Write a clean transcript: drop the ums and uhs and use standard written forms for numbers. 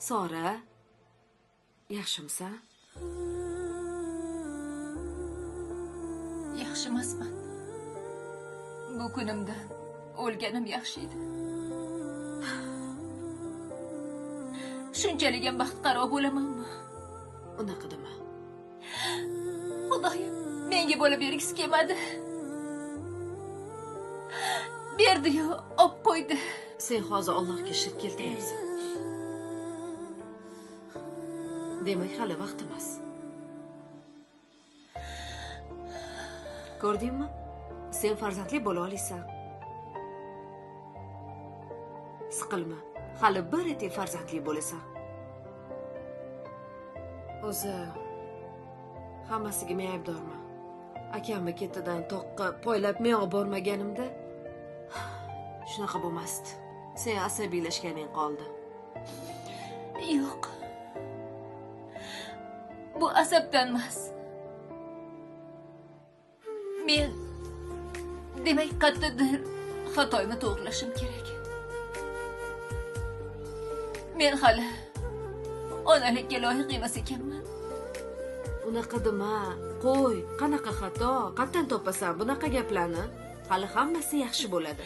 Sora, yaxshimisan? Yaxshi emasman. Bu kunimdan o'lganim yaxshi edi. Shunchalik ham baxtqaro bo'lamanmi? Unaqa dema. Xudoyim, menga bola bergisi kelmadi. Berdi-yu, olib qo'ydi. Sen hozir Allohga shirk keltiryapsan. Demak, hali vaqt emas. Ko'rdingmi? Sen farzandli bo'la olasan. Siqilma. Hali bir etik farzandli bo'lasan. O'zi hammasiga men aybdorman. Akamni ketidan toqqa poylab men olib bormaganimda shunaqa bo'lmasdi. Sen asabiylashganing qoldi. Yo'q. Bu asabdan emas. Men demak qattiqdir xatoyimni to'g'rilashim kerak. Men hali onalikka loyiq emas ekanman. Unaqa dema. Qo'y, qanaqa xato? Qatdan topasan bunaqa gaplarni? Hali hammasi yaxshi bo'ladi.